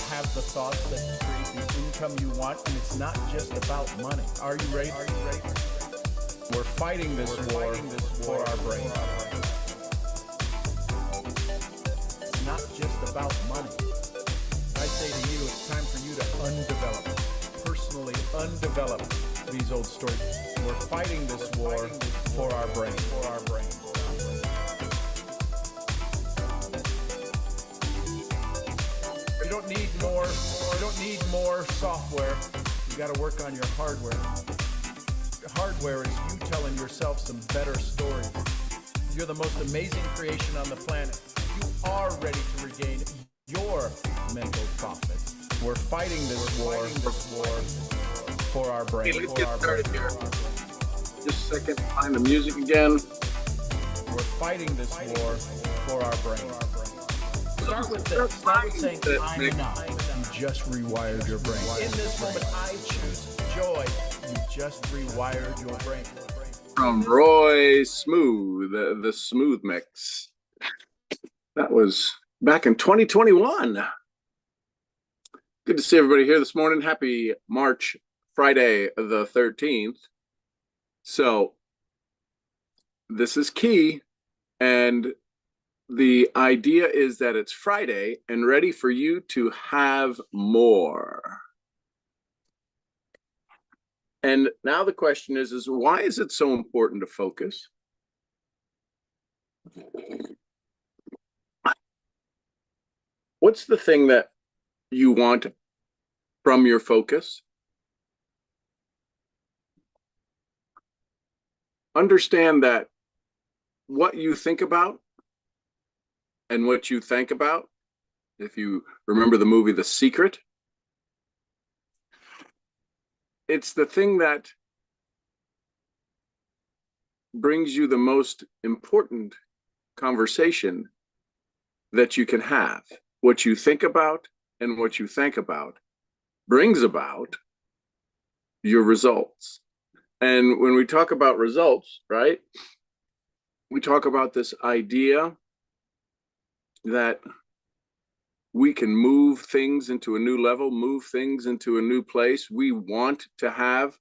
have the thoughts that create the income you want, and it's not just about money. Are you ready? We're fighting this war for our brain. It's not just about money. I say to you, it's time for you to personally undevelop these old stories. We're fighting this war for our brain. You don't need more software. You got to work on your hardware. Hardware is you telling yourself some better stories. You're the most amazing creation on the planet. You are ready to regain your mental profit. We're fighting this war for our brain. Hey, let's get started here. Just a second, find the music again. We're fighting this war for our brain. Start with this. Start with saying, I'm enough. You just rewired your brain. In this moment, I choose joy. You just rewired your brain. From Roy Smooth, the Smooth Mix. That was back in 2021. Good to see everybody here this morning. Happy Friday the 13th. So this is key, and the idea is that it's Friday and ready for you to have more. And now the question is why is it so important to focus? What's the thing that you want from your focus? Understand that what you think about and what you think about, if you remember the movie The Secret, it's the thing that brings you the most important conversation that you can have. What you think about and what you think about brings about your results. And when we talk about results, right, we talk about this idea that we can move things into a new level, move things into a new place. We want to have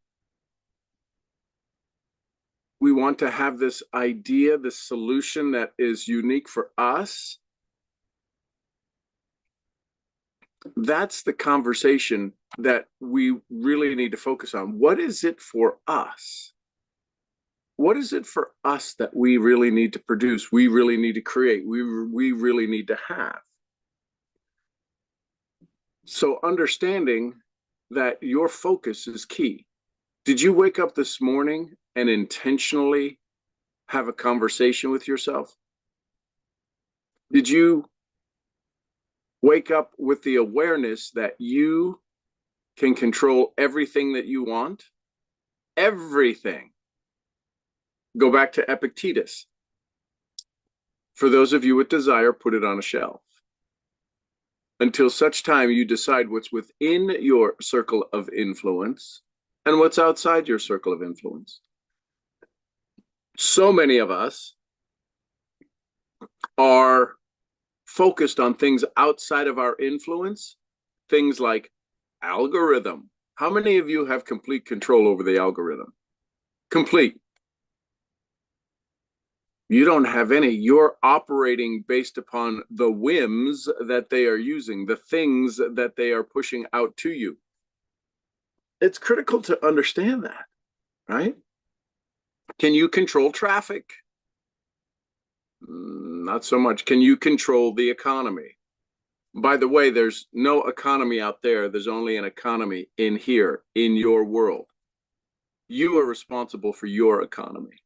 this idea, this solution that is unique for us. That's the conversation that we really need to focus on. What is it for us? What is it for us that we really need to produce? We really need to create. We really need to have. So understanding that your focus is key. Did you wake up this morning and intentionally have a conversation with yourself? Did you wake up with the awareness that you can control everything that you want? Everything. Go back to Epictetus. For those of you with desire, put it on a shelf. Until such time you decide what's within your circle of influence and what's outside your circle of influence. So many of us are focused on things outside of our influence, things like algorithm. How many of you have complete control over the algorithm? Complete. You don't have any. You're operating based upon the whims that they are using, the things that they are pushing out to you. It's critical to understand that, right? Can you control traffic? Not so much. Can you control the economy? By the way, there's no economy out there. There's only an economy in here, in your world. You are responsible for your economy.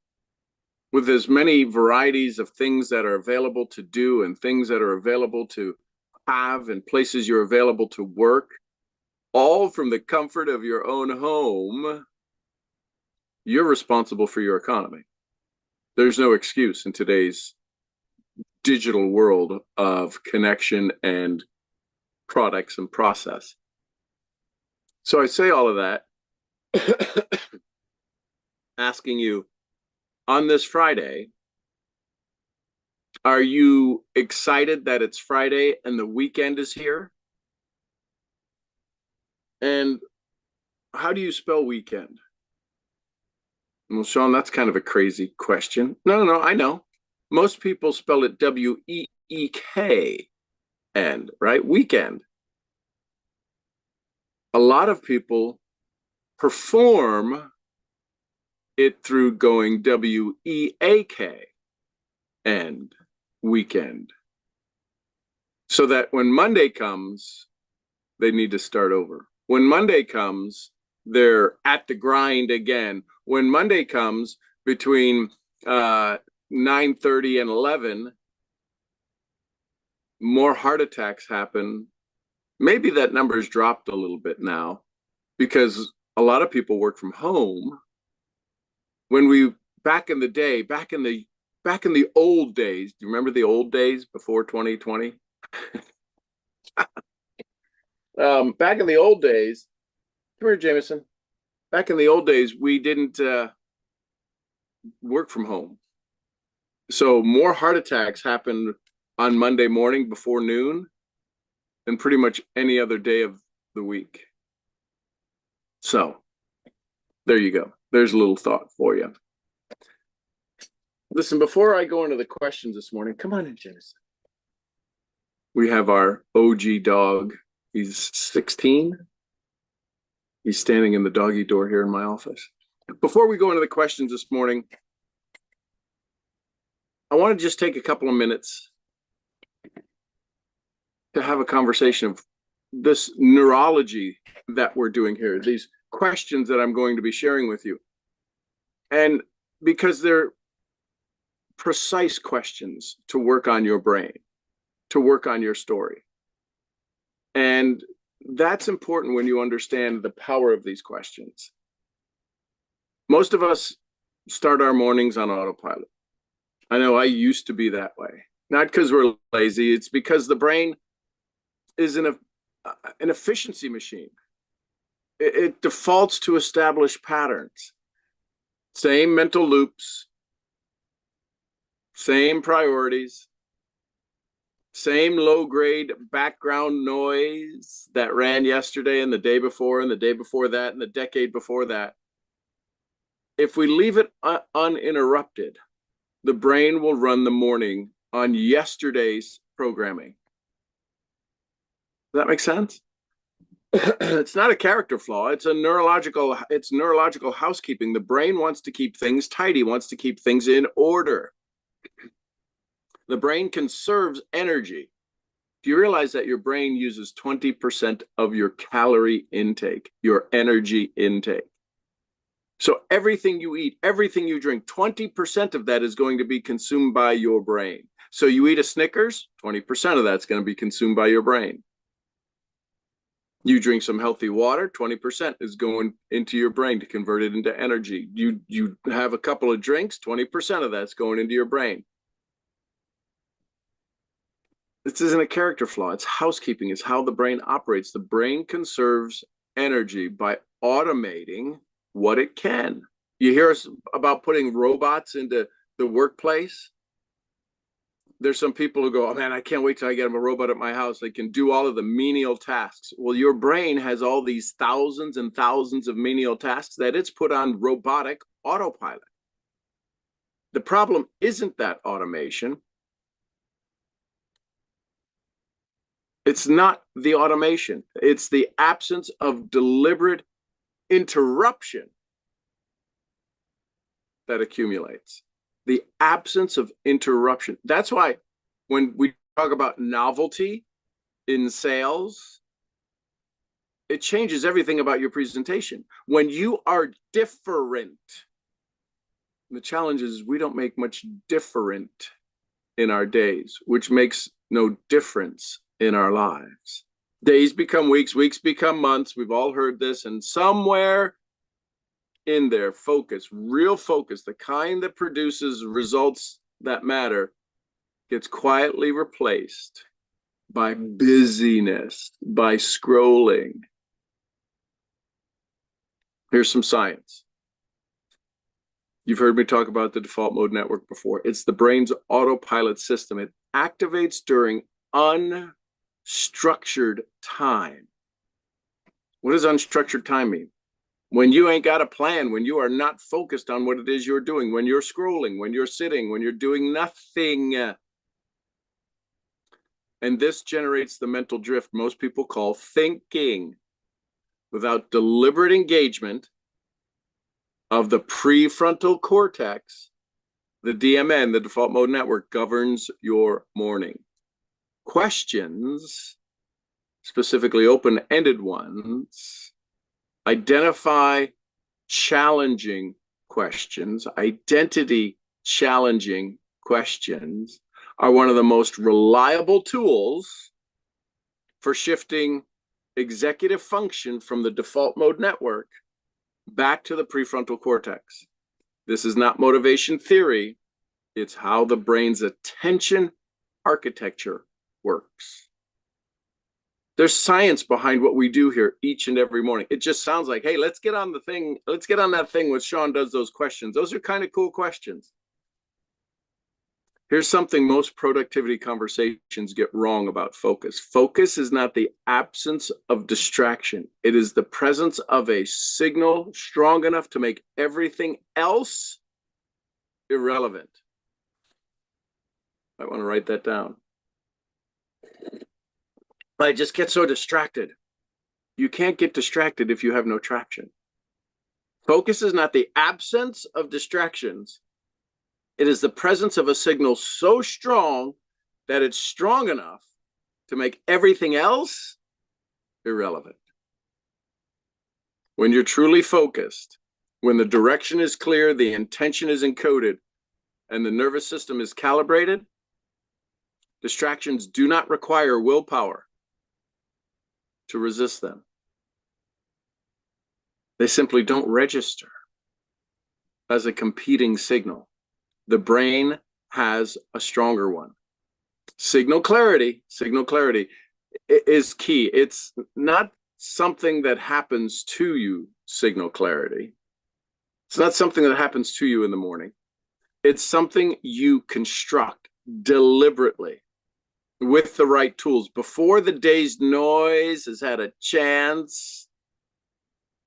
With as many varieties of things that are available to do and things that are available to have and places you're available to work, all from the comfort of your own home, you're responsible for your economy. There's no excuse in today's digital world of connection and products and process. So I say all of that asking you, on this Friday, are you excited that it's Friday and the weekend is here? And how do you spell weekend? Well, Sean, that's kind of a crazy question. No, I know. Most people spell it WEEK, right? Weekend. A lot of people perform it through going WEAK, and weekend. So that when Monday comes, they need to start over. When Monday comes, they're at the grind again. When Monday comes between 9:30 and 11, more heart attacks happen. Maybe that number's dropped a little bit now because a lot of people work from home. When we back in the old days, do you remember the old days before 2020? Back in the old days, come here, Jameson. Back in the old days, we didn't work from home. So more heart attacks happened on Monday morning before noon than pretty much any other day of the week. So there you go. There's a little thought for you. Listen, before I go into the questions this morning, come on in, Jameson. We have our OG dog. He's 16. He's standing in the doggy door here in my office. Before we go into the questions this morning, I want to just take a couple of minutes to have a conversation of this neurology that we're doing here, these questions that I'm going to be sharing with you. And because they're precise questions to work on your brain, to work on your story. And that's important when you understand the power of these questions. Most of us start our mornings on autopilot. I know I used to be that way. Not because we're lazy, it's because the brain is an efficiency machine. It defaults to established patterns. Same mental loops, same priorities, same low-grade background noise that ran yesterday and the day before and the day before that and the decade before that. If we leave it uninterrupted, the brain will run the morning on yesterday's programming. Does that make sense? It's not a character flaw. It's neurological housekeeping. The brain wants to keep things tidy, wants to keep things in order. The brain conserves energy. Do you realize that your brain uses 20% of your calorie intake, your energy intake? So everything you eat, everything you drink, 20% of that is going to be consumed by your brain. So you eat a Snickers, 20% of that's going to be consumed by your brain. You drink some healthy water, 20% is going into your brain to convert it into energy. You have a couple of drinks, 20% of that's going into your brain. This isn't a character flaw. It's housekeeping. It's how the brain operates. The brain conserves energy by automating what it can. You hear us about putting robots into the workplace. There's some people who go, oh man, I can't wait till I get a robot at my house. They can do all of the menial tasks. Well, your brain has all these thousands and thousands of menial tasks that it's put on robotic autopilot. The problem isn't that automation. It's not the automation. It's the absence of deliberate interruption that accumulates. The absence of interruption. That's why when we talk about novelty in sales, it changes everything about your presentation. When you are different, the challenge is we don't make much different in our days, which makes no difference in our lives. Days become weeks, weeks become months. We've all heard this, and somewhere in there, focus, real focus, the kind that produces results that matter, gets quietly replaced by busyness, by scrolling. Here's some science. You've heard me talk about the default mode network before. It's the brain's autopilot system. It activates during unstructured time. What does unstructured time mean? When you ain't got a plan, when you are not focused on what it is you're doing, when you're scrolling, when you're sitting, when you're doing nothing. And this generates the mental drift most people call thinking. Without deliberate engagement of the prefrontal cortex, the DMN, the default mode network, governs your morning. Questions, specifically open-ended ones, identify challenging questions, identity challenging questions are one of the most reliable tools for shifting executive function from the default mode network back to the prefrontal cortex. This is not motivation theory. It's how the brain's attention architecture works. There's science behind what we do here each and every morning. It just sounds like, hey, let's get on the thing. Let's get on that thing when Sean does those questions. Those are kind of cool questions. Here's something most productivity conversations get wrong about focus. Focus is not the absence of distraction. It is the presence of a signal strong enough to make everything else irrelevant. I want to write that down. I just get so distracted. You can't get distracted if you have no traction. Focus is not the absence of distractions. It is the presence of a signal so strong that it's strong enough to make everything else irrelevant. When you're truly focused, when the direction is clear, the intention is encoded, and the nervous system is calibrated, distractions do not require willpower to resist them. They simply don't register as a competing signal. The brain has a stronger one. Signal clarity is key. It's not something that happens to you, signal clarity. It's not something that happens to you in the morning. It's something you construct deliberately with the right tools before the day's noise has had a chance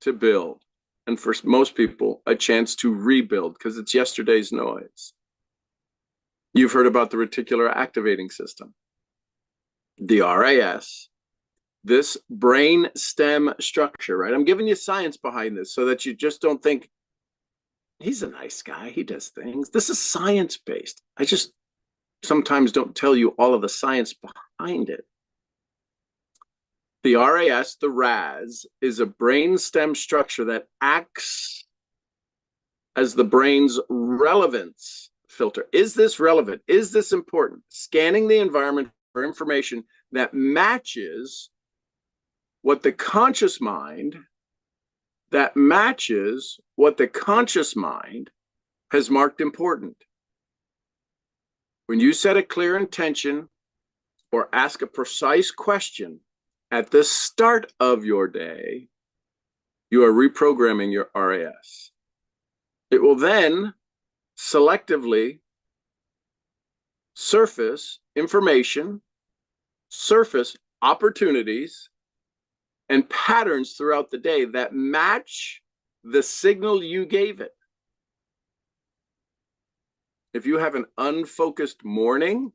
to build. And for most people, a chance to rebuild because it's yesterday's noise. You've heard about the reticular activating system, the RAS, this brain stem structure, right? I'm giving you science behind this so that you just don't think, he's a nice guy, he does things. This is science-based. I just sometimes don't tell you all of the science behind it. The RAS, the RAS, is a brain stem structure that acts as the brain's relevance filter. Is this relevant? Is this important? Scanning the environment for information that matches what the conscious mind, has marked important. When you set a clear intention or ask a precise question at the start of your day, you are reprogramming your RAS. It will then selectively surface information, surface opportunities, and patterns throughout the day that match the signal you gave it. If you have an unfocused morning,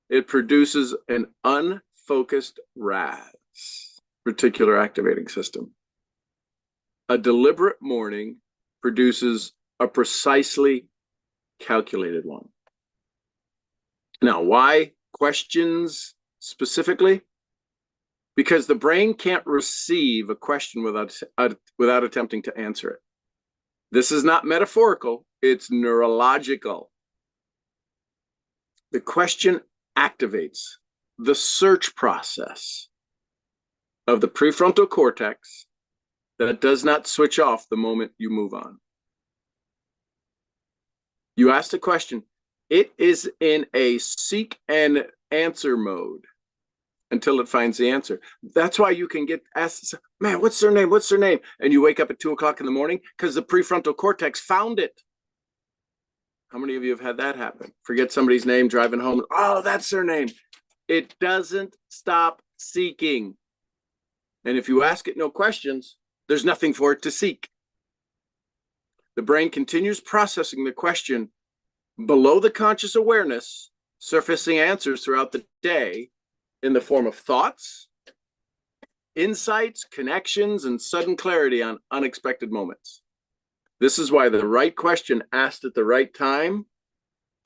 it produces an unfocused RAS, reticular activating system. A deliberate morning produces a precisely calculated one. Now, why questions specifically? Because the brain can't receive a question without attempting to answer it. This is not metaphorical, it's neurological. The question activates the search process of the prefrontal cortex that does not switch off the moment you move on. You asked a question, it is in a seek and answer mode until it finds the answer. That's why you can get asked, man, what's their name? What's their name? And you wake up at 2 o'clock in the morning because the prefrontal cortex found it. How many of you have had that happen? Forget somebody's name driving home. Oh, that's their name. It doesn't stop seeking And if you ask it no questions, there's nothing for it to seek. The brain continues processing the question below the conscious awareness, surfacing answers throughout the day in the form of thoughts, insights, connections, and sudden clarity on unexpected moments. This is why the right question asked at the right time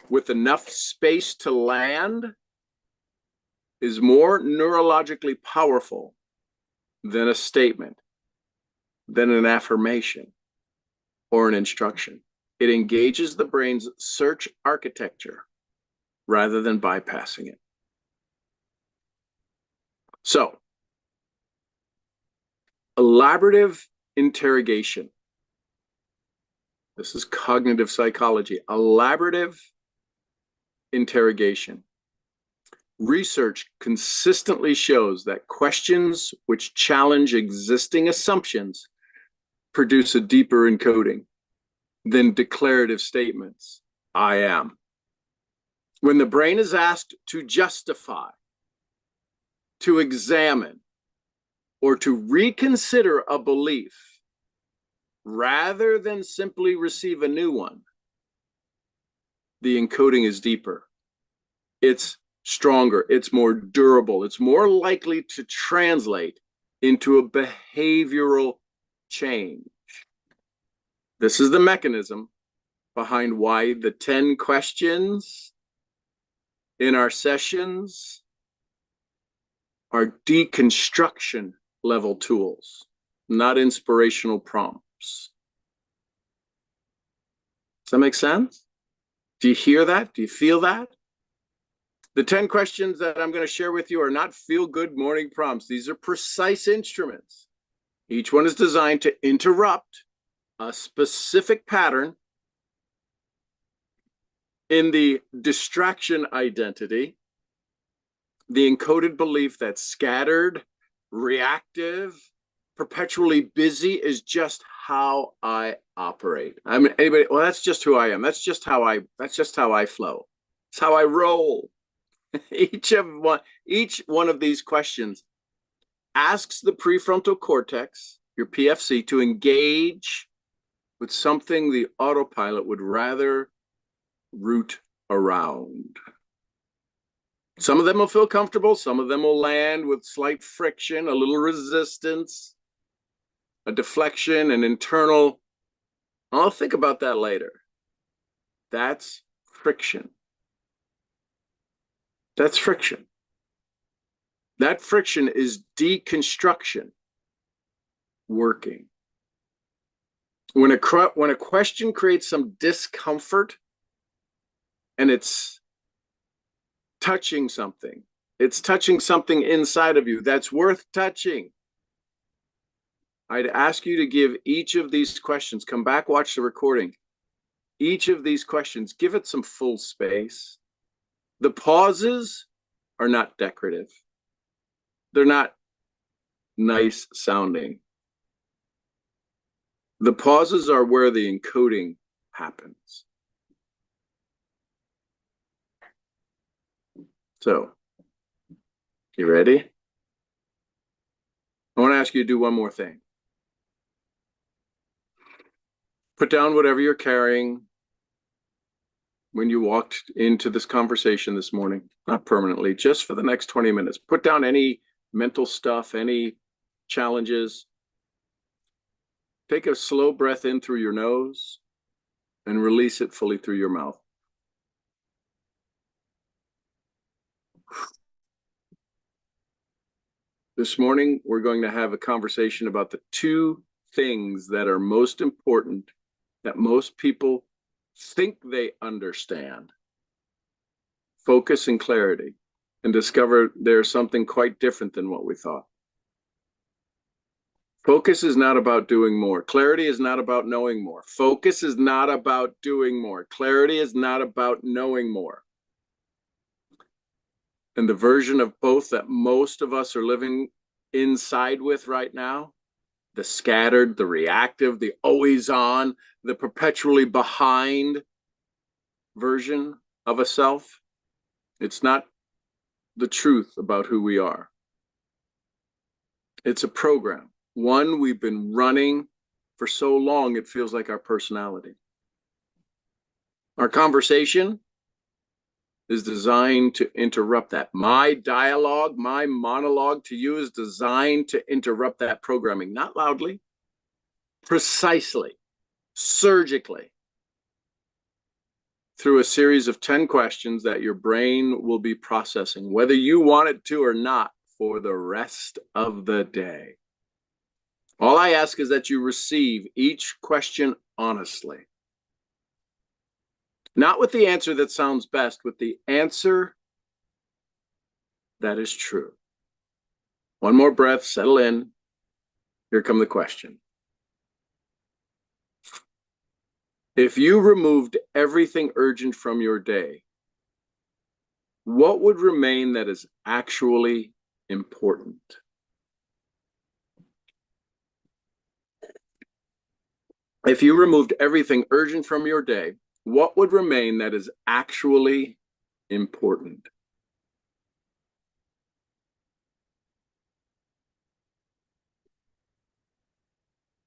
with enough space to land is more neurologically powerful than a statement, than an affirmation, or an instruction. It engages the brain's search architecture rather than bypassing it. So, elaborative interrogation. This is cognitive psychology. Elaborative interrogation. Research consistently shows that questions which challenge existing assumptions produce a deeper encoding than declarative statements. I am. When the brain is asked to justify, to examine, or to reconsider a belief, rather than simply receive a new one, the encoding is deeper. It's stronger, it's more durable, it's more likely to translate into a behavioral change. This is the mechanism behind why the 10 questions in our sessions are deconstruction level tools, not inspirational prompts. Does that make sense? Do you hear that? Do you feel that? The 10 questions that I'm going to share with you are not feel-good morning prompts. These are precise instruments. Each one is designed to interrupt a specific pattern in the distraction identity, the encoded belief that scattered, reactive, perpetually busy is just how I operate. I mean, anybody, well, that's just who I am. That's just how I flow. It's how I roll. Each one of these questions asks the prefrontal cortex, your PFC, to engage with something the autopilot would rather root around. Some of them will feel comfortable. Some of them will land with slight friction, a little resistance, a deflection, an internal. I'll think about that later. That's friction. That's friction. That friction is deconstruction working. When a question creates some discomfort and it's touching something, it's touching something inside of you that's worth touching, I'd ask you to give each of these questions, come back, watch the recording. Each of these questions, give it some full space. The pauses are not decorative. They're not nice sounding. The pauses are where the encoding happens. So, you ready? I want to ask you to do one more thing. Put down whatever you're carrying when you walked into this conversation this morning, not permanently, just for the next 20 minutes. Put down any mental stuff, any challenges. Take a slow breath in through your nose and release it fully through your mouth. This morning, we're going to have a conversation about the two things that are most important that most people think they understand: focus and clarity, and discover there's something quite different than what we thought. Focus is not about doing more. Clarity is not about knowing more. Focus is not about doing more. Clarity is not about knowing more. And the version of both that most of us are living inside with right now, the scattered, the reactive, the always on, the perpetually behind version of a self, it's not the truth about who we are. It's a program. One we've been running for so long, it feels like our personality. Our conversation is designed to interrupt that. My dialogue, my monologue to you is designed to interrupt that programming, not loudly, precisely, surgically, through a series of 10 questions that your brain will be processing, whether you want it to or not, for the rest of the day. All I ask is that you receive each question honestly. Not with the answer that sounds best, with the answer that is true. One more breath, settle in. Here come the question. If you removed everything urgent from your day, what would remain that is actually important? If you removed everything urgent from your day, what would remain that is actually important?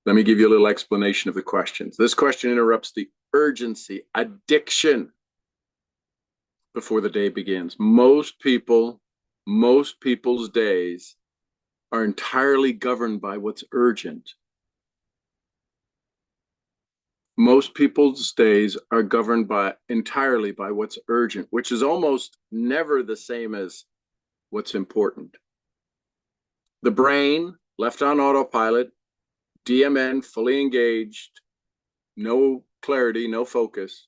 Let me give you a little explanation of the questions. This question interrupts the urgency, addiction before the day begins. Most people's days are entirely governed by what's urgent. Most people's days are governed entirely by what's urgent, which is almost never the same as what's important. The brain, left on autopilot, DMN, fully engaged, no clarity, no focus.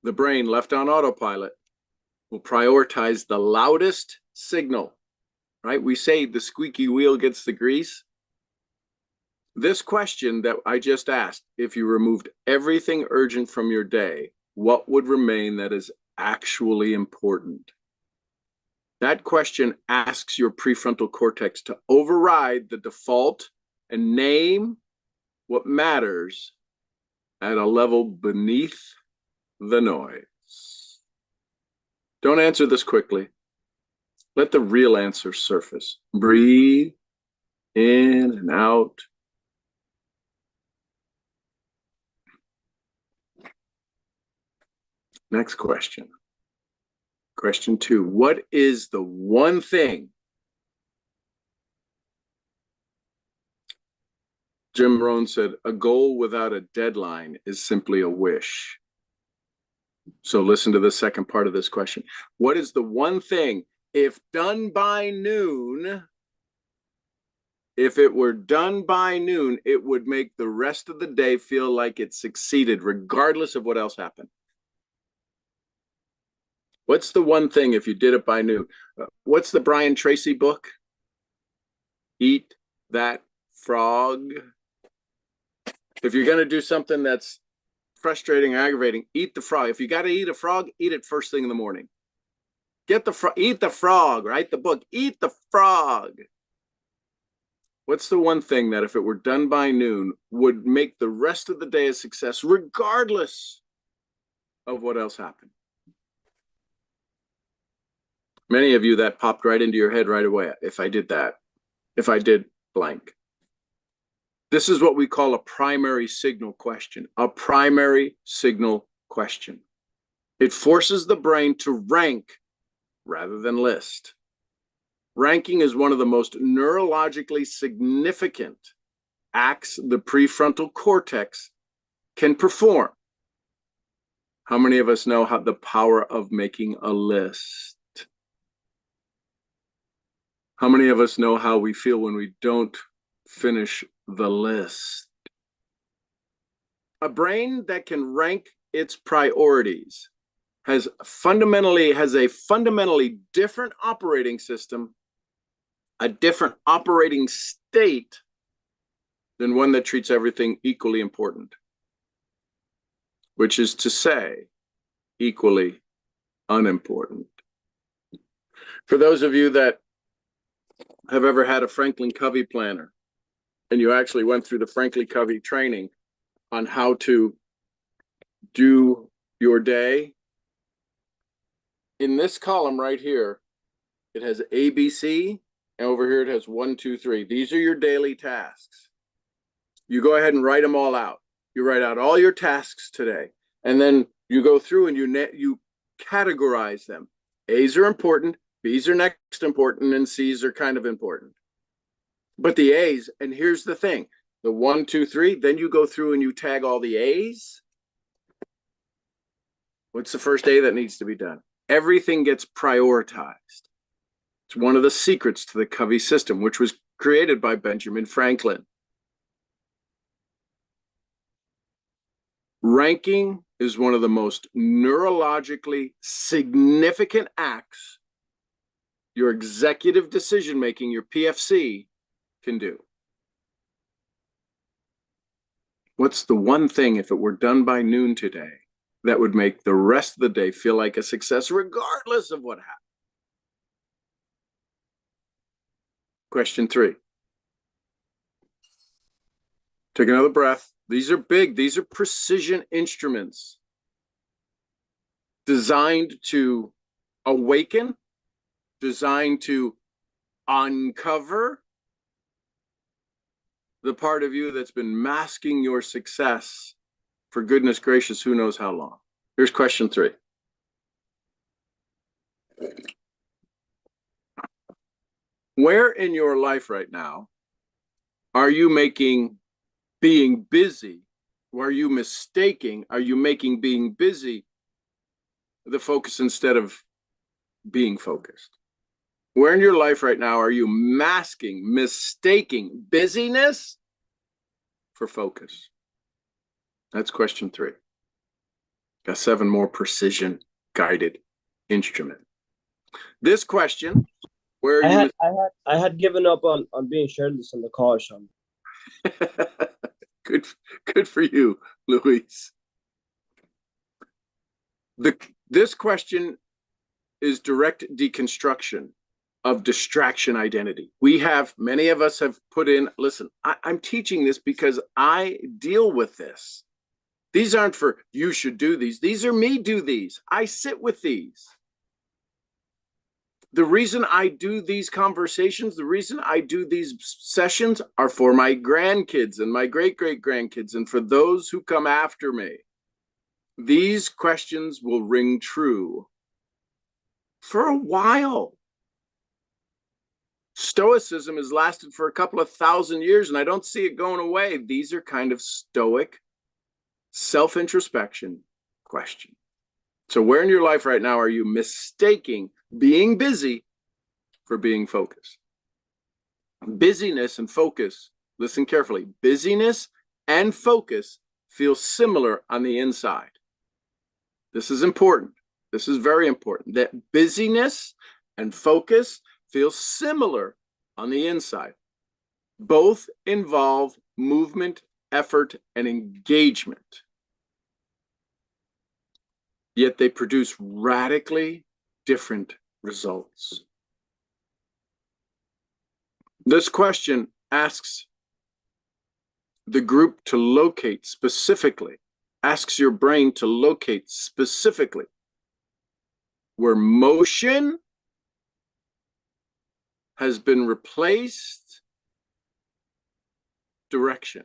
The brain, left on autopilot, will prioritize the loudest signal, right? We say the squeaky wheel gets the grease. This question that I just asked, if you removed everything urgent from your day, what would remain that is actually important? That question asks your prefrontal cortex to override the default and name what matters at a level beneath the noise. Don't answer this quickly. Let the real answer surface. Breathe in and out. Next question. Question 2. What is the one thing? Jim Rohn said, a goal without a deadline is simply a wish. So listen to the second part of this question. What is the one thing, if done by noon, if it were done by noon, it would make the rest of the day feel like it succeeded, regardless of what else happened? What's the one thing if you did it by noon? What's the Brian Tracy book? Eat that frog. If you're going to do something that's frustrating, aggravating, eat the frog. If you got to eat a frog, eat it first thing in the morning. Eat the frog, right? The book, Eat the Frog. What's the one thing that if it were done by noon would make the rest of the day a success, regardless of what else happened? Many of you, that popped right into your head right away. If I did that, if I did blank. This is what we call a primary signal question. A primary signal question. It forces the brain to rank rather than list. Ranking is one of the most neurologically significant acts the prefrontal cortex can perform. How many of us know the power of making a list? How many of us know how we feel when we don't finish the list? A brain that can rank its priorities has a fundamentally different operating system, a different operating state than one that treats everything equally important, which is to say, equally unimportant. For those of you that have ever had a Franklin Covey planner, and you actually went through the Franklin Covey training on how to do your day, in this column right here, it has ABC and over here it has 1, 2, 3. These are your daily tasks. You go ahead and write them all out. You write out all your tasks today, and then you go through and you categorize them. A's are important, B's are next important, and C's are kind of important. But the A's, and here's the thing, the 1, 2, 3, then you go through and you tag all the A's. What's the first A that needs to be done? Everything gets prioritized. It's one of the secrets to the Covey system, which was created by Benjamin Franklin. Ranking is one of the most neurologically significant acts your executive decision making, your PFC, can do. What's the one thing, if it were done by noon today, that would make the rest of the day feel like a success, regardless of what happened? Question 3. Take another breath. These are big. These are precision instruments designed to awaken, designed to uncover the part of you that's been masking your success for goodness gracious, who knows how long. Here's question 3. Where in your life right now are you making being busy, or are you mistaking, are you making being busy the focus instead of being focused? Where in your life right now are you mistaking busyness for focus? That's question 3. Got 7 more precision guided instrument. This question, where I had given up on being shirtless in the car, Sean. Good for you, Luis. This question is direct deconstruction of distraction identity. Many of us have put in, listen, I'm teaching this because I deal with this. These aren't for you should do these. These are me do these. I sit with these. The reason I do these conversations, the reason I do these sessions are for my grandkids and my great-great-grandkids and for those who come after me. These questions will ring true for a while. Stoicism has lasted for a couple of thousand years, and I don't see it going away. These are kind of stoic self-introspection questions. So where in your life right now are you mistaking being busy for being focused? Busyness and focus, listen carefully, busyness and focus feel similar on the inside. This is important. This is very important, that busyness and focus feel similar on the inside. Both involve movement, effort, and engagement. Yet they produce radically different results. This question asks the group to locate specifically, asks your brain to locate specifically where motion has been replaced direction.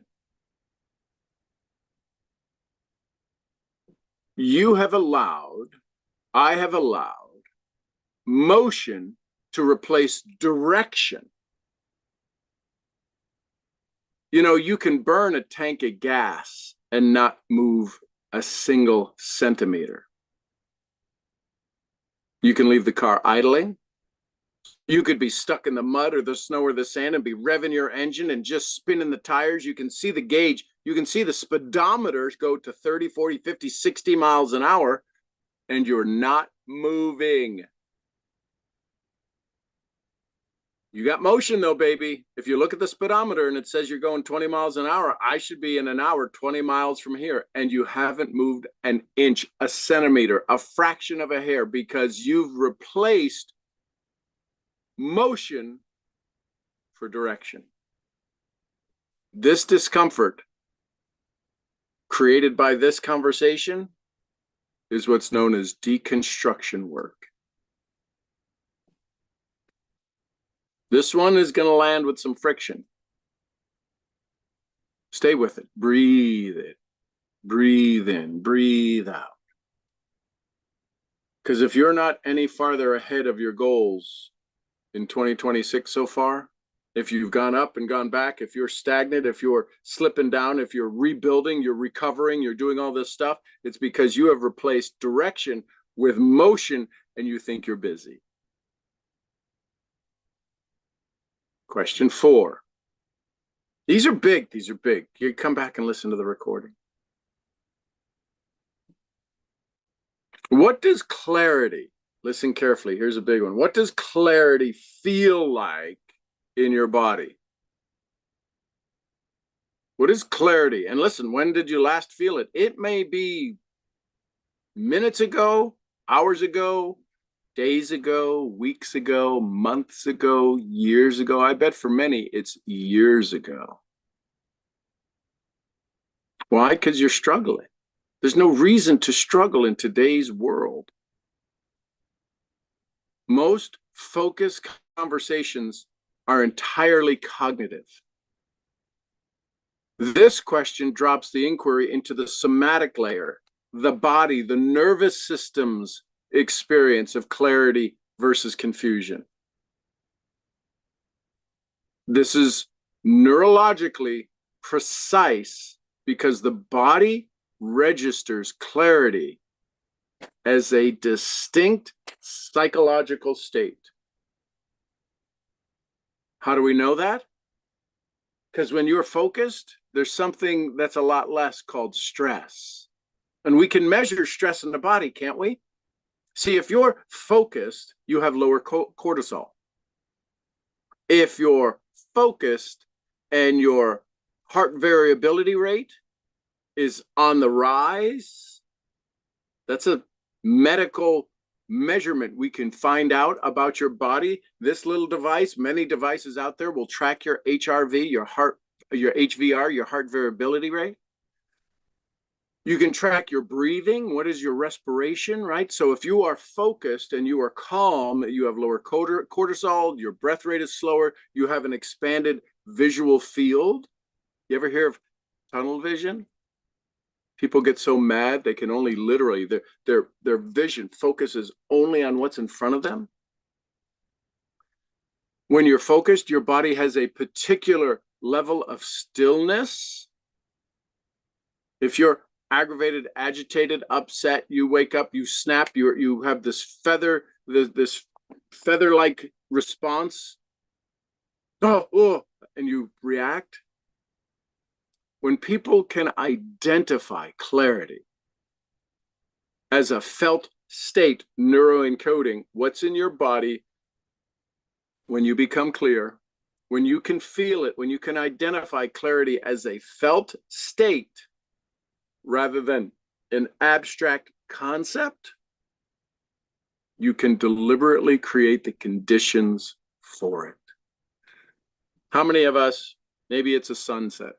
I have allowed motion to replace direction. You know, you can burn a tank of gas and not move a single centimeter. You can leave the car idling. You could be stuck in the mud or the snow or the sand and be revving your engine and just spinning the tires. You can see the gauge. You can see the speedometers go to 30, 40, 50, 60 miles an hour, and you're not moving. You got motion though, baby. If you look at the speedometer and it says you're going 20 miles an hour, I should be in an hour 20 miles from here, and you haven't moved an inch, a centimeter, a fraction of a hair, because you've replaced motion for direction. This discomfort created by this conversation is what's known as deconstruction work. This one is going to land with some friction. Stay with it. Breathe it. Breathe in. Breathe out. Because if you're not any farther ahead of your goals in 2026 so far, if you've gone up and gone back, if you're stagnant, if you're slipping down, if you're rebuilding, you're recovering, you're doing all this stuff, it's because you have replaced direction with motion and you think you're busy. Question 4. These are big. These are big. You come back and listen to the recording. What does clarity, listen carefully, here's a big one. What does clarity feel like in your body? What is clarity? And listen, when did you last feel it? It may be minutes ago, hours ago, days ago, weeks ago, months ago, years ago. I bet for many it's years ago. Why? Because you're struggling. There's no reason to struggle in today's world. Most focused conversations are entirely cognitive. This question drops the inquiry into the somatic layer, the body, the nervous system's experience of clarity versus confusion. This is neurologically precise because the body registers clarity as a distinct psychological state. How do we know that? Because when you're focused, there's something that's a lot less called stress. And we can measure stress in the body, can't we? See, if you're focused, you have lower cortisol. If you're focused and your heart variability rate is on the rise, that's a medical measurement. We can find out about your body. This little device, many devices out there will track your HRV, your HVR, your heart variability rate. You can track your breathing. What is your respiration, right? So if you are focused and you are calm, you have lower cortisol, your breath rate is slower, you have an expanded visual field. You ever hear of tunnel vision? People get so mad they can only literally, their vision focuses only on what's in front of them. When you're focused, your body has a particular level of stillness. If you're aggravated, agitated, upset, you wake up, you snap, you have this feather-like response. Oh, and you react. When people can identify clarity as a felt state, neuroencoding what's in your body, when you become clear, when you can feel it, when you can identify clarity as a felt state rather than an abstract concept, you can deliberately create the conditions for it. How many of us, maybe it's a sunset.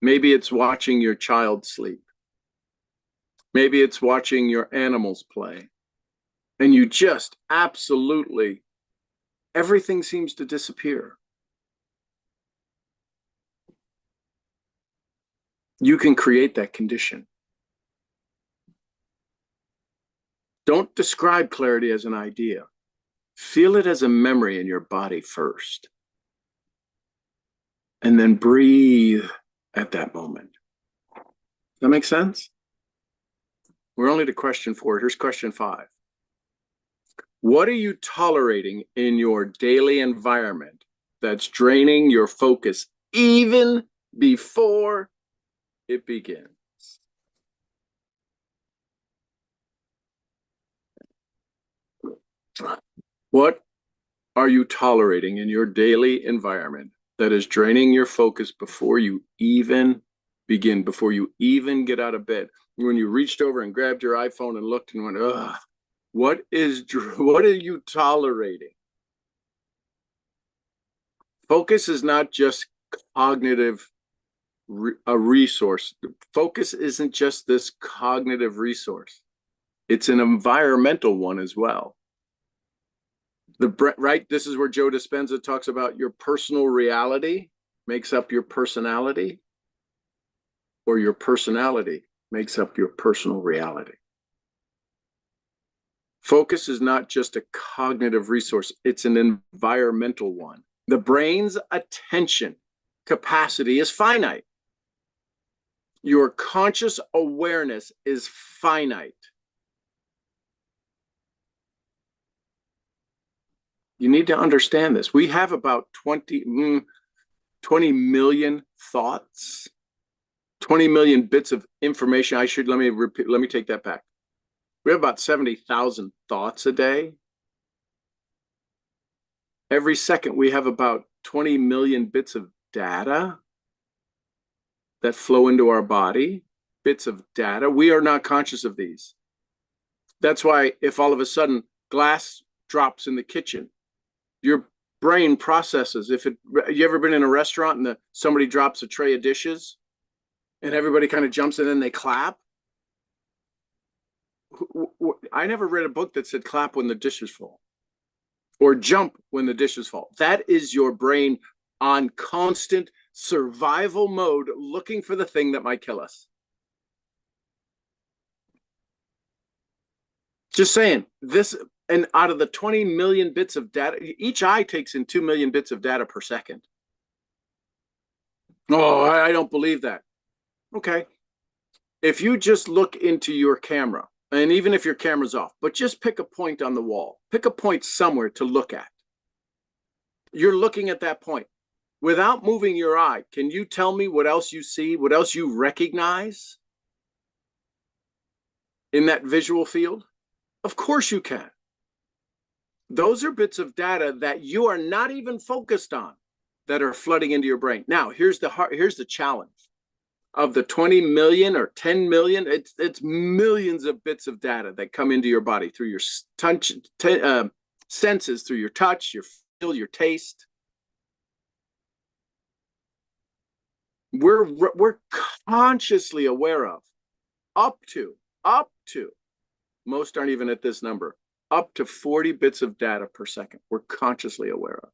Maybe it's watching your child sleep. Maybe it's watching your animals play. And you just absolutely, everything seems to disappear. You can create that condition. Don't describe clarity as an idea. Feel it as a memory in your body first. And then breathe at that moment. Does that make sense? We're only to question 4. Here's question 5. What are you tolerating in your daily environment that's draining your focus even before it begins? What are you tolerating in your daily environment that is draining your focus before you even begin, before you even get out of bed? When you reached over and grabbed your iPhone and looked and went, ugh, what are you tolerating? Focus is not just cognitive a resource. Focus isn't just this cognitive resource. It's an environmental one as well. Right? This is where Joe Dispenza talks about your personal reality makes up your personality, or your personality makes up your personal reality. Focus is not just a cognitive resource, it's an environmental one. The brain's attention capacity is finite. Your conscious awareness is finite. You need to understand this. We have about 20 million thoughts, 20 million bits of information. Let me take that back. We have about 70,000 thoughts a day. Every second, we have about 20 million bits of data that flow into our body, bits of data. We are not conscious of these. That's why if all of a sudden glass drops in the kitchen, your brain processes. You ever been in a restaurant and somebody drops a tray of dishes and everybody kind of jumps in and they clap? I never read a book that said clap when the dishes fall or jump when the dishes fall. That is your brain on constant survival mode, looking for the thing that might kill us. Just saying, this, and out of the 20 million bits of data, each eye takes in 2 million bits of data per second. Oh, I don't believe that. Okay. If you just look into your camera, and even if your camera's off, but just pick a point on the wall, pick a point somewhere to look at. You're looking at that point. Without moving your eye, can you tell me what else you see, what else you recognize in that visual field? Of course you can. Those are bits of data that you are not even focused on that are flooding into your brain. Now, here's the challenge. Of the 20 million or 10 million, it's millions of bits of data that come into your body through your senses, through your touch, your feel, your taste. We're consciously aware of up to, most aren't even at this number, up to 40 bits of data per second. We're consciously aware of.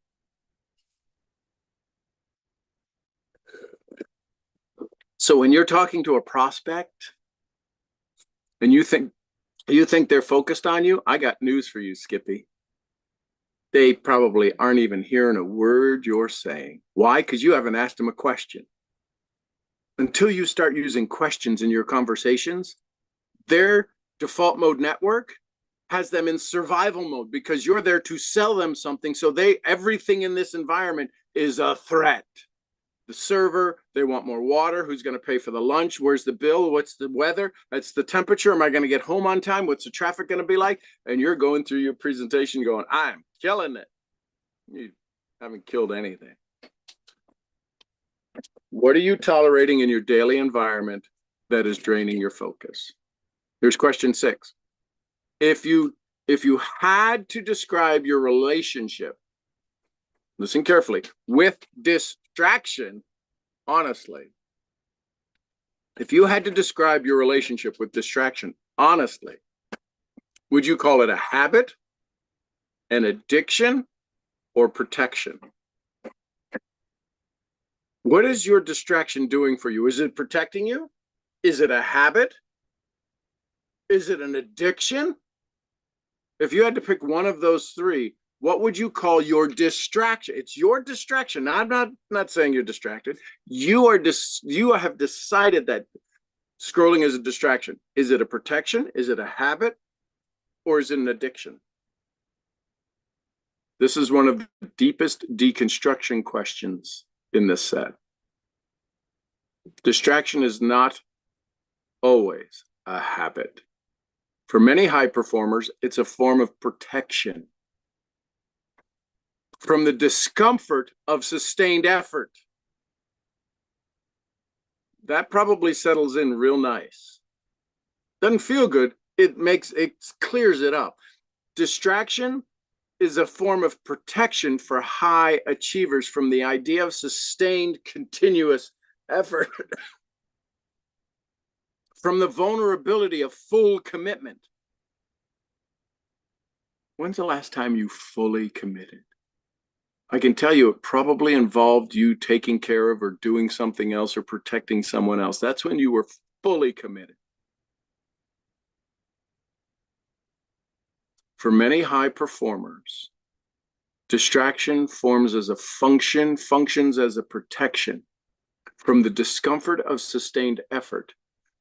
So when you're talking to a prospect and you think they're focused on you, I got news for you, Skippy. They probably aren't even hearing a word you're saying. Why? Because you haven't asked them a question. Until you start using questions in your conversations, their default mode network has them in survival mode because you're there to sell them something. So everything in this environment is a threat. The server, they want more water. Who's going to pay for the lunch? Where's the bill? What's the weather? That's the temperature. Am I going to get home on time? What's the traffic going to be like? And you're going through your presentation going, I'm killing it. You haven't killed anything. What are you tolerating in your daily environment that is draining your focus? Here's question 6. If you had to describe your relationship, listen carefully, with distraction, honestly, if you had to describe your relationship with distraction, honestly, would you call it a habit, an addiction, or protection? What is your distraction doing for you? Is it protecting you? Is it a habit? Is it an addiction? If you had to pick one of those three, what would you call your distraction? It's your distraction. I'm not saying you're distracted. You have decided that scrolling is a distraction. Is it a protection? Is it a habit? Or is it an addiction? This is one of the deepest deconstruction questions in this set. Distraction is not always a habit. For many high performers, it's a form of protection from the discomfort of sustained effort. That probably settles in real nice. Doesn't feel good. It clears it up. Distraction is a form of protection for high achievers from the idea of sustained, continuous effort. From the vulnerability of full commitment. When's the last time you fully committed? I can tell you it probably involved you taking care of or doing something else or protecting someone else. That's when you were fully committed. For many high performers, distraction functions as a protection from the discomfort of sustained effort,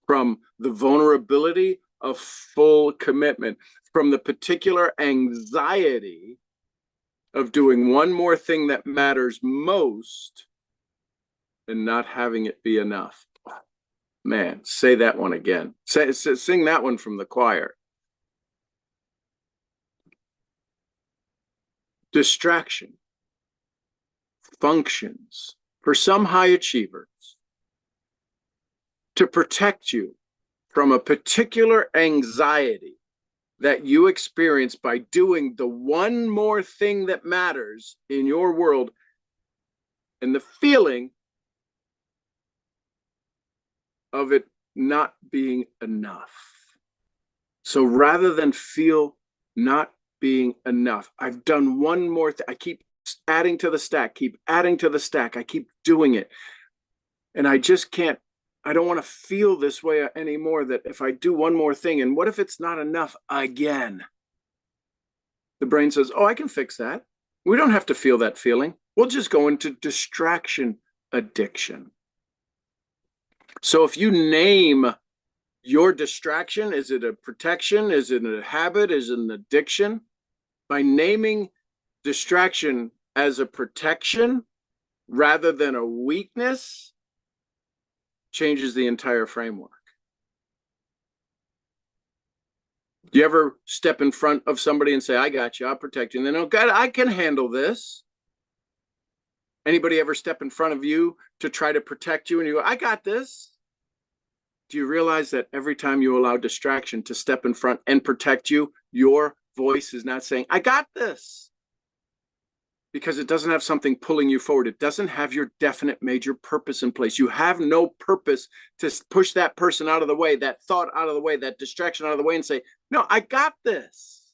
from the vulnerability of full commitment, from the particular anxiety of doing one more thing that matters most and not having it be enough. Man, say that one again. Sing that one from the choir. Distraction functions for some high achievers to protect you from a particular anxiety that you experience by doing the one more thing that matters in your world, and the feeling of it not being enough. So rather than feel not being enough, I've done one more thing. I keep adding to the stack, keep adding to the stack. I keep doing it. And I just can't, I don't want to feel this way anymore, that if I do one more thing, and what if it's not enough again? The brain says, oh, I can fix that. We don't have to feel that feeling. We'll just go into distraction addiction. So if you name your distraction, is it a protection? Is it a habit? Is it an addiction? By naming distraction as a protection rather than a weakness, changes the entire framework. Do you ever step in front of somebody and say, I got you, I'll protect you? And then, oh God, I can handle this. Anybody ever step in front of you to try to protect you and you go, I got this? Do you realize that every time you allow distraction to step in front and protect you, your voice is not saying, I got this? Because it doesn't have something pulling you forward. It doesn't have your definite major purpose in place. You have no purpose to push that person out of the way, that thought out of the way, that distraction out of the way, and say, no, I got this.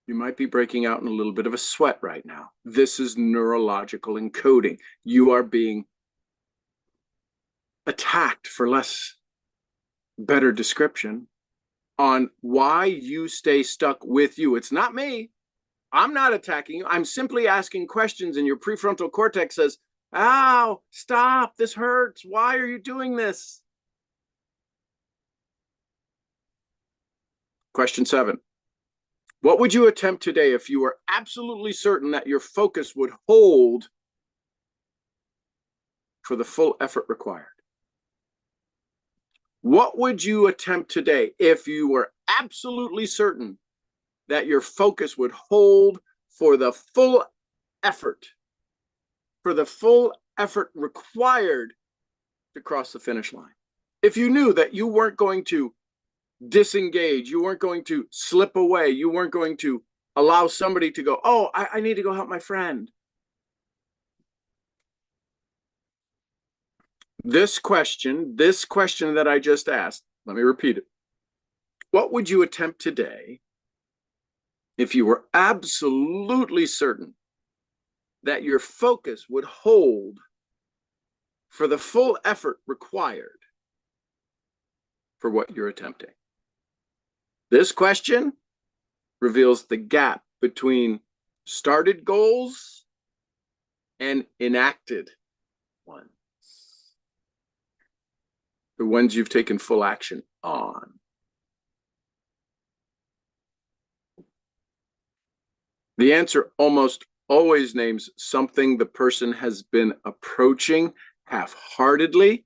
You might be breaking out in a little bit of a sweat right now. This is neurological encoding. You are being attacked, for better description, on why you stay stuck with you. It's not me. I'm not attacking you. I'm simply asking questions, and your prefrontal cortex says, ow, stop, this hurts. Why are you doing this? Question 7. What would you attempt today if you were absolutely certain that your focus would hold for the full effort required? What would you attempt today if you were absolutely certain that your focus would hold for the full effort required to cross the finish line? If you knew that you weren't going to disengage, you weren't going to slip away, you weren't going to allow somebody to go, oh, I need to go help my friend. This question that I just asked, let me repeat it. What would you attempt today if you were absolutely certain that your focus would hold for the full effort required for what you're attempting? This question reveals the gap between started goals and enacted ones. The ones you've taken full action on. The answer almost always names something the person has been approaching half-heartedly,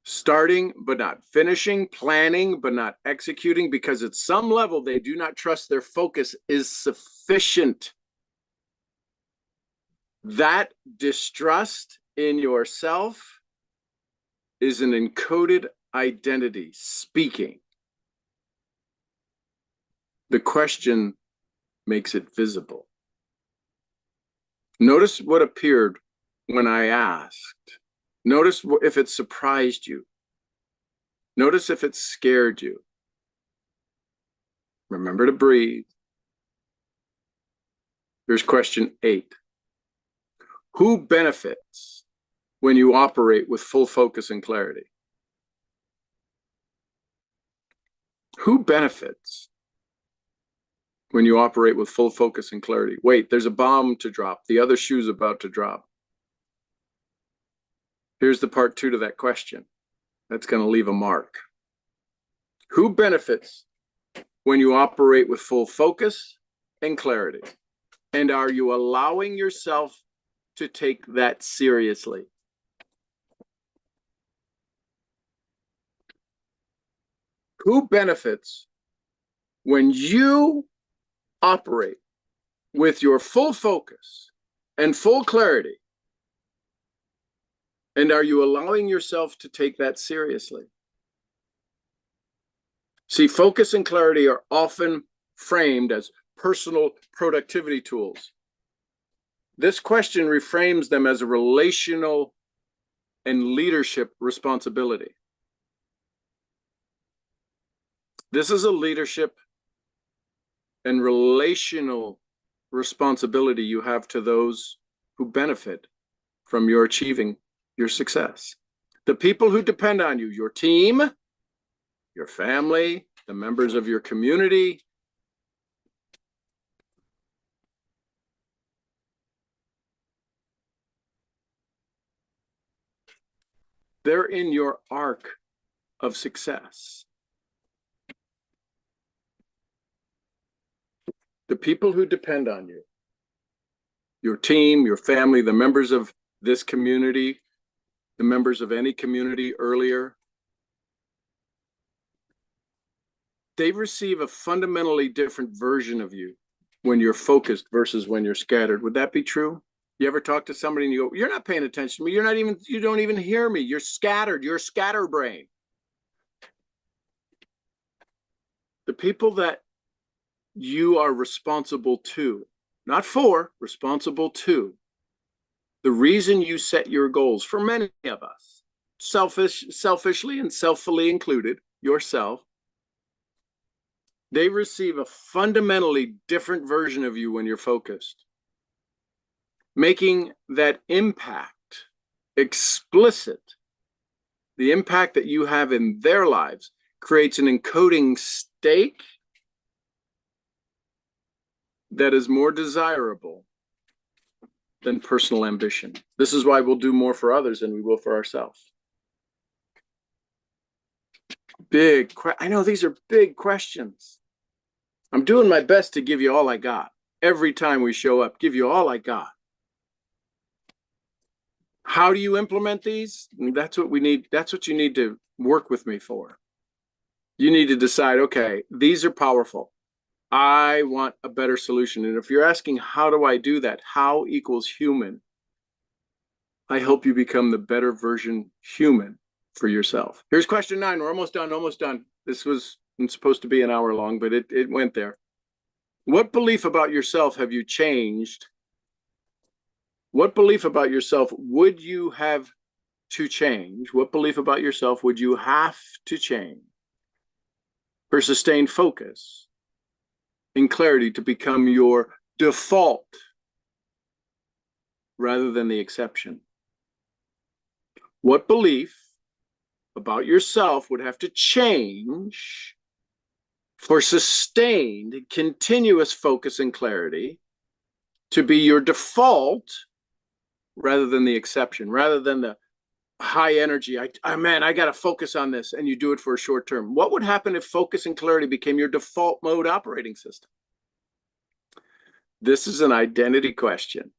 starting but not finishing, planning but not executing, because at some level they do not trust their focus is sufficient. That distrust in yourself is an encoded identity speaking. The question makes it visible. Notice what appeared when I asked. Notice if it surprised you. Notice if it scared you. Remember to breathe. Here's question 8. Who benefits when you operate with full focus and clarity? Who benefits when you operate with full focus and clarity? Wait, there's a bomb to drop. The other shoe's about to drop. Here's the part 2 to that question. That's going to leave a mark. Who benefits when you operate with full focus and clarity? And are you allowing yourself to take that seriously? Who benefits when you operate with your full focus and full clarity? And are you allowing yourself to take that seriously? See, focus and clarity are often framed as personal productivity tools. This question reframes them as a relational and leadership responsibility. This is a leadership and relational responsibility you have to those who benefit from your achieving your success. The people who depend on you, your team, your family, the members of your community. They're in your arc of success. The people who depend on you, your team, your family, the members of this community, the members of any community earlier, they receive a fundamentally different version of you when you're focused versus when you're scattered. Would that be true? You ever talk to somebody and you go, you're not paying attention to me. You don't even hear me. You're scattered. You're scatterbrain. The people that you are responsible to, not for, responsible to. The reason you set your goals, for many of us, selfishly and self-fully included, yourself, they receive a fundamentally different version of you when you're focused. Making that impact explicit, the impact that you have in their lives, creates an encoding stake that is more desirable than personal ambition. This is why we'll do more for others than we will for ourselves. I know these are big questions. I'm doing my best to give you all I got. Every time we show up, give you all I got. How do you implement these? That's what we need. That's what you need to work with me for. You need to decide, okay, these are powerful. I want a better solution. And if you're asking, how do I do that? How equals human? I help you become the better version human for yourself. Here's question 9. We're almost done, almost done. This was supposed to be an hour long, but it went there. What belief about yourself have you changed? What belief about yourself would you have to change? What belief about yourself would you have to change for sustained focus and clarity to become your default rather than the exception? What belief about yourself would have to change for sustained, continuous focus and clarity to be your default rather than the exception, rather than the high energy, man, I got to focus on this, and you do it for a short term? What would happen if focus and clarity became your default mode operating system? This is an identity question.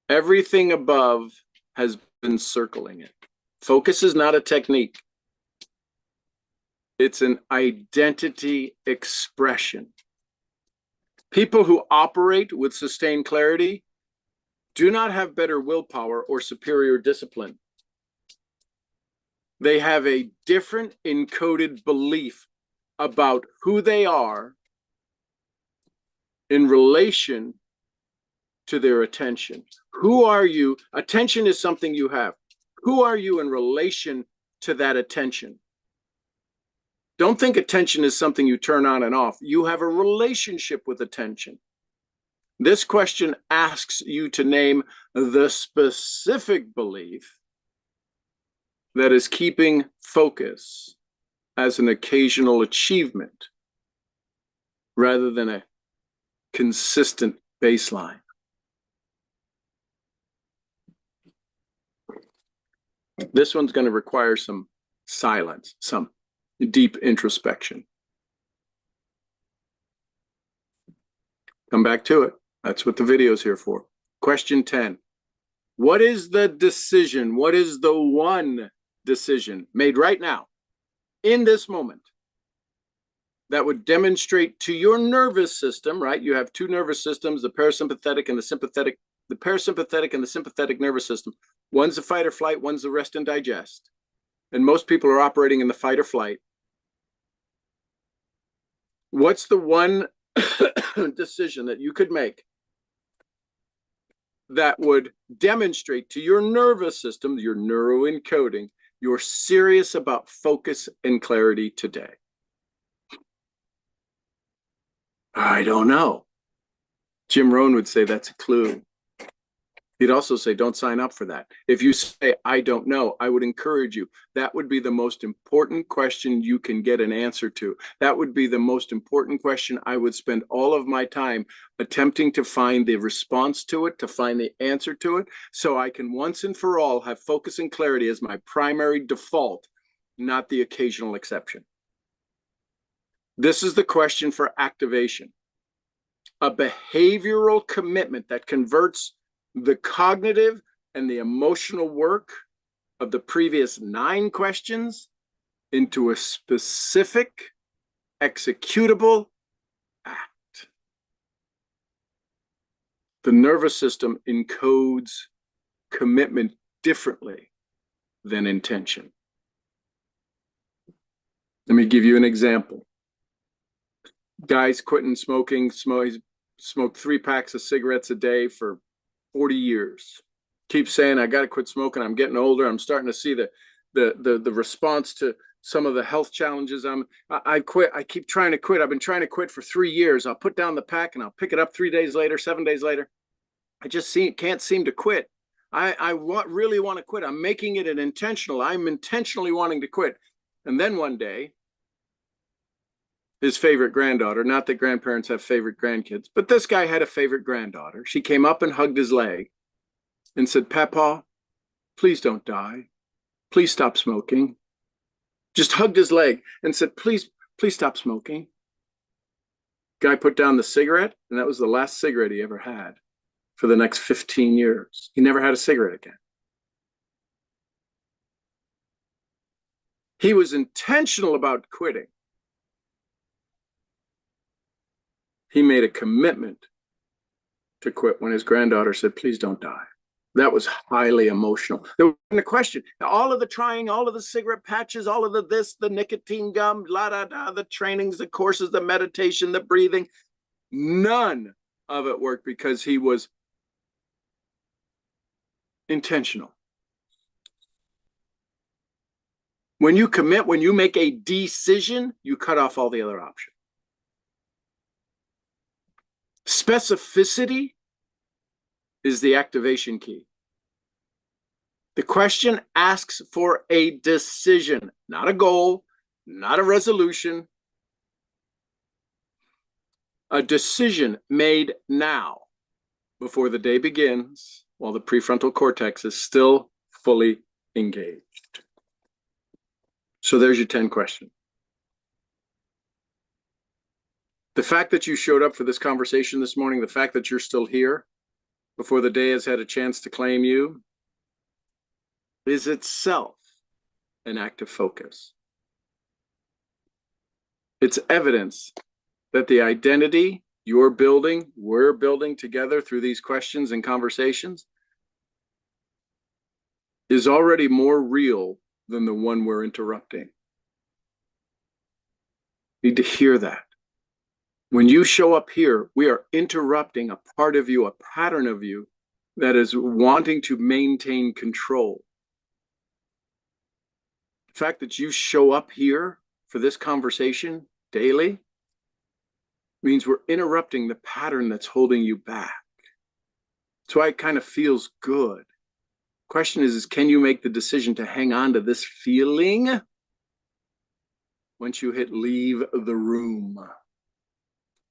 Everything above has been circling it. Focus is not a technique. It's an identity expression. People who operate with sustained clarity do not have better willpower or superior discipline. They have a different encoded belief about who they are in relation to their attention. Who are you? Attention is something you have. Who are you in relation to that attention. Don't think attention is something you turn on and off. You have a relationship with attention. This question asks you to name the specific belief that is keeping focus as an occasional achievement rather than a consistent baseline. This one's going to require some silence, some deep introspection. Come back to it. That's what the video is here for. Question 10. What is the decision? What is the one decision made right now, in this moment, that would demonstrate to your nervous system, right? You have two nervous systems, the parasympathetic and the sympathetic, the parasympathetic and the sympathetic nervous system. One's the fight or flight, one's the rest and digest. And most people are operating in the fight or flight. What's the one decision that you could make that would demonstrate to your nervous system, your neuroencoding, you're serious about focus and clarity today? I don't know. Jim Rohn would say that's a clue. He'd also say, don't sign up for that. If you say, I don't know, I would encourage you. That would be the most important question you can get an answer to. That would be the most important question I would spend all of my time attempting to find the response to it, to find the answer to it, so I can once and for all have focus and clarity as my primary default, not the occasional exception. This is the question for activation. A behavioral commitment that converts the cognitive and the emotional work of the previous 9 questions into a specific executable act. The nervous system encodes commitment differently than intention. Let me give you an example. Guy's quitting smoking. He's smoked 3 packs of cigarettes a day for 40 years. Keeps saying, I got to quit smoking. I'm getting older. I'm starting to see the response to some of the health challenges. I quit. I keep trying to quit. I've been trying to quit for 3 years. I'll put down the pack and I'll pick it up 3 days later, 7 days later. I just can't seem to quit. I really want to quit. I'm making it an intentional. I'm intentionally wanting to quit. And then one day, his favorite granddaughter, not that grandparents have favorite grandkids, but this guy had a favorite granddaughter. She came up and hugged his leg and said, Papa, please don't die. Please stop smoking. Just hugged his leg and said, please stop smoking. Guy put down the cigarette, and that was the last cigarette he ever had for the next 15 years. He never had a cigarette again. He was intentional about quitting. He made a commitment to quit when his granddaughter said, please don't die. That was highly emotional. There wasn't a question. All of the trying, all of the cigarette patches, all of the nicotine gum, the trainings, the courses, the meditation, the breathing, none of it worked because he was intentional. When you commit, when you make a decision, you cut off all the other options. Specificity is the activation key. The question asks for a decision, not a goal, not a resolution. A decision made now, before the day begins, while the prefrontal cortex is still fully engaged. So there's your 10 questions. The fact that you showed up for this conversation this morning, the fact that you're still here before the day has had a chance to claim you, is itself an act of focus. It's evidence that the identity you're building, we're building together through these questions and conversations, is already more real than the one we're interrupting. You need to hear that. When you show up here, we are interrupting a part of you, a pattern of you that is wanting to maintain control. The fact that you show up here for this conversation daily means we're interrupting the pattern that's holding you back. That's why it kind of feels good. Question is can you make the decision to hang on to this feeling once you hit leave the room?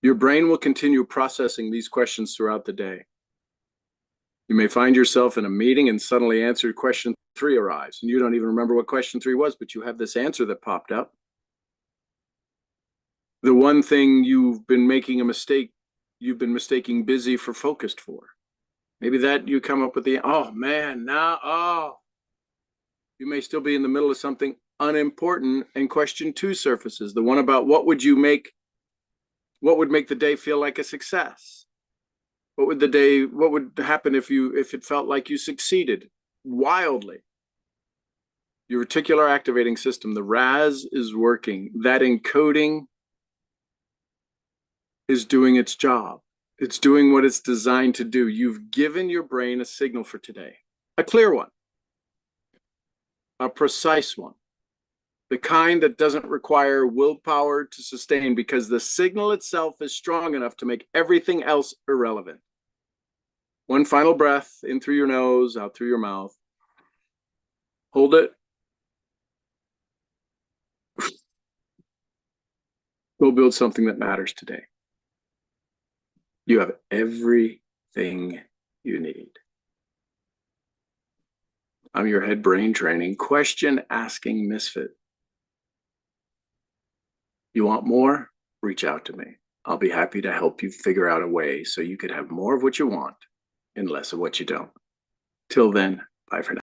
Your brain will continue processing these questions throughout the day. You may find yourself in a meeting and suddenly answer question 3 arrives, and you don't even remember what question 3 was, but you have this answer that popped up. The one thing you've been mistaking busy for focused for. Maybe that you come up with the, you may still be in the middle of something unimportant, and question 2 surfaces. The one about what would make the day feel like a success? What would happen if it felt like you succeeded wildly? Your reticular activating system, the RAS, is working. That encoding is doing its job. It's doing what it's designed to do. You've given your brain a signal for today, a clear one, a precise one, the kind that doesn't require willpower to sustain because the signal itself is strong enough to make everything else irrelevant. One final breath in through your nose, out through your mouth. Hold it. Go build something that matters today. You have everything you need. I'm your head brain training, question asking misfit. You want more? Reach out to me. I'll be happy to help you figure out a way so you could have more of what you want and less of what you don't. Till then, bye for now.